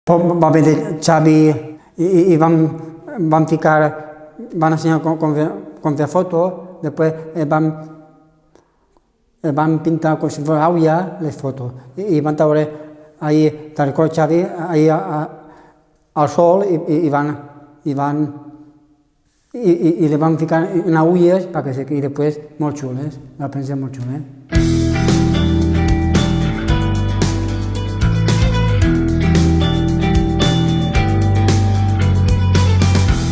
Va venir Xavi i van ensenyar com fer fotos, després van pintar com si fos aula les fotos i van treure ahí, tal com Xavi, ahí al sol i le van ficar en agulles perquè se quedi després molt xules, va pensar molt xules.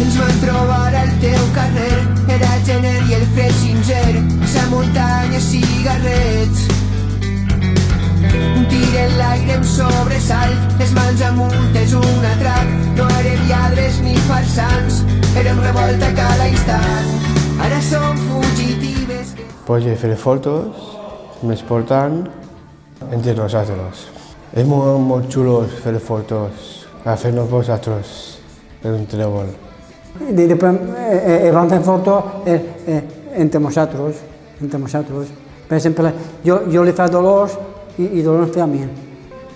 Ens vam trobar al teu carrer, era gener i el fred sincer, sa muntanya cigarrets. Un tir en l'aire amb sobresalt, les mans amunt és un atrac, no érem lladres ni farsants, érem revolta cada instant, ara som fugitives. Pues fer fotos més important entre nosaltres. És molt xulo fer fotos, a fer-nos vosaltres en un telèfon. I després vam fer fotos entre nosaltres. Per exemple, jo li faig Dolors i Dolors fe a mi.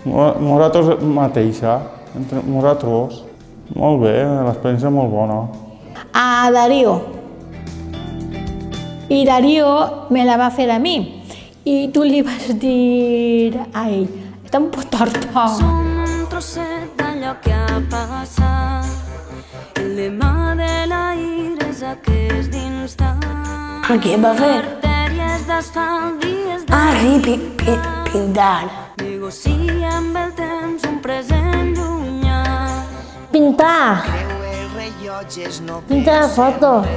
Nosaltres mateixa, entre nosaltres, molt bé, l'experiència molt bona. A Darío. I Darío me la va fer a mi. I tu li vas dir a ell, està un poc torta. Som un trosset d'allò que ha passat. El demà de l'aire és aquest instant. Què va fer? Artèries d'asfalt, dies Pintar. negocia amb el temps un present llunyà. Pintar. Pintar fotos.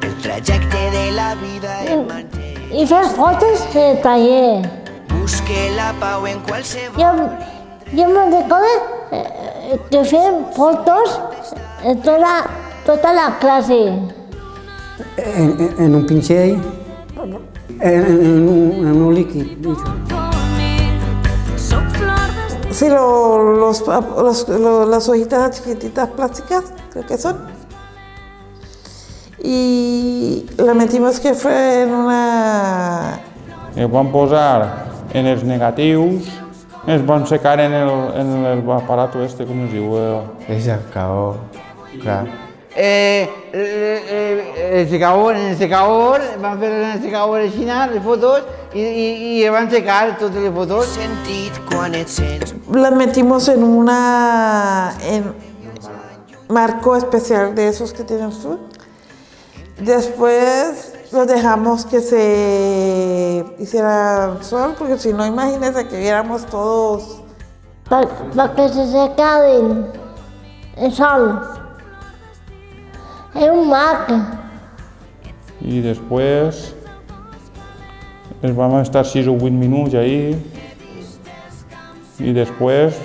El trajecte de la vida el manté. I fer fotos de taller. Busque la pau en qualsevol. Jo me recordo que fem fotos de tota la classe. En un pinzell, en un líquid. Soc flor d'estiu. Sí, las hojitas chiquititas plásticas, creo que son. Y la metimos que fue en una... I vam posar en els negatius, es van secar en l'aparat este, com es diu? És el caó, clar. En el secador, van fer en el secador així, les fotos, i van secar totes les fotos. Sentit quan et sents. La metimos en una... marco especial de esos que tienes tú. Después lo dejamos que se hiciera sol, porque si no, imagínense que viéramos todos. Para que se secaran el sol. Es un mac. I després ens vam estar 6 o 8 minuts ahí i després,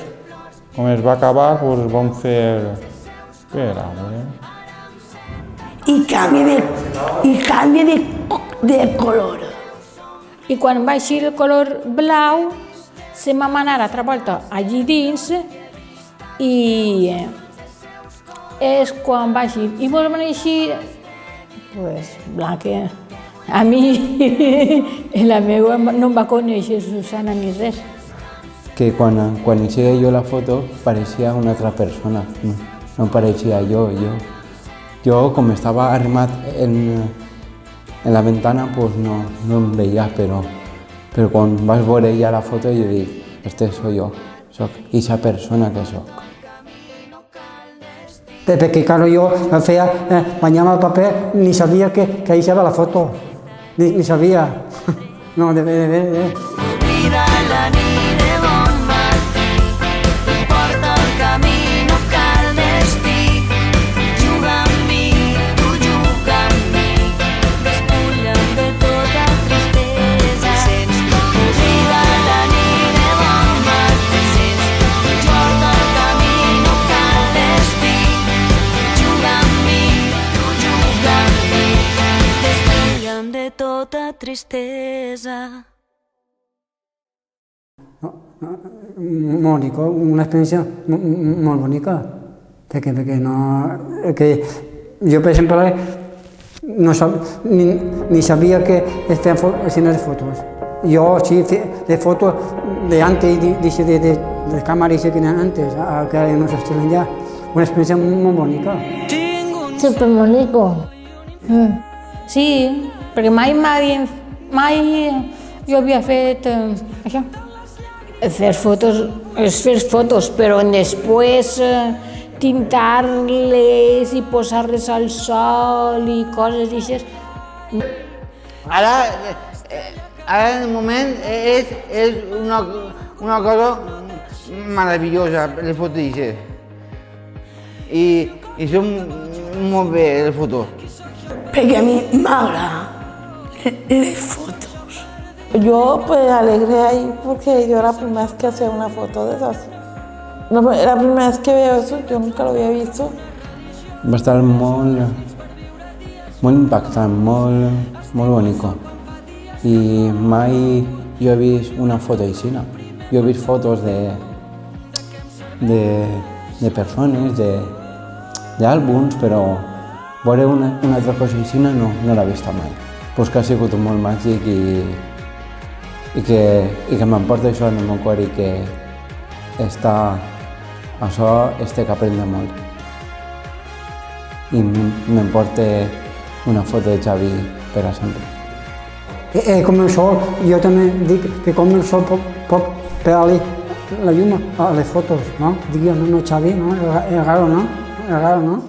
com es va acabar, doncs vam fer... Espera, Y cambia de color. I quan va eixir el color blau, se vam anar altra volta allí dins i és quan va eixir. I vol eixir, pues, blanca. A mi, la meva no em va conèixer Susana ni res. Que quan hacía yo la foto parecía una otra persona, no parecía yo. Yo como estaba arrimado en la ventana pues no em veía, pero cuando vas a ver ella la foto yo digo, este soy yo, soc esa persona que soc. Perquè, claro, jo feia, banyava el paper, ni sabia que ahí estava la foto, ni sabia. No, de ver. Oblida la nit de bon matí, porta el camí, no cal destí. Juga amb mi, tu juga amb mi, despulla'm de tota tristesa. Oblida la nit de bon matí, porta el camí, no cal destí. Juga amb mi, tu juga amb mi, despulla'm de tota tristesa. Mònico, una experiència molt bonica, perquè no... Jo, per exemple, ni sabia que es feien fotos. Jo, sí, de fotos de antes, de de cámaras que tenían antes, a que no se estilan ya. Una experiencia muy bonita. Superbonico. Sí, perquè mai jo havia fet això, fer fotos, però després tintar-les i posar-les al sol i coses d'aixes. Ara, en el moment, és una cosa meravellosa, les fotos d'aixes. I són molt bé, les fotos. Perquè a mi m'agraden les fotos. Yo pues alegré ahí porque yo la primera vez que hacía una foto de esas. La primera vez que veo eso, yo nunca lo había visto. Va estar molt impactant, molt bonico. I mai jo he vist una foto així. Jo he vist fotos de persones, d'àlbums, però veure una altra cosa així no l'he vista mai. Pues que ha sigut molt màgic i que m'emporta això en el meu cor i que això que aprendre molt. I m'emporta una foto de Xavi per a sempre. Com el sol, jo també dic que com el sol pot pegar-li la llum a les fotos, no? Dic jo, no, Xavi, no? És raro, no? És raro, no?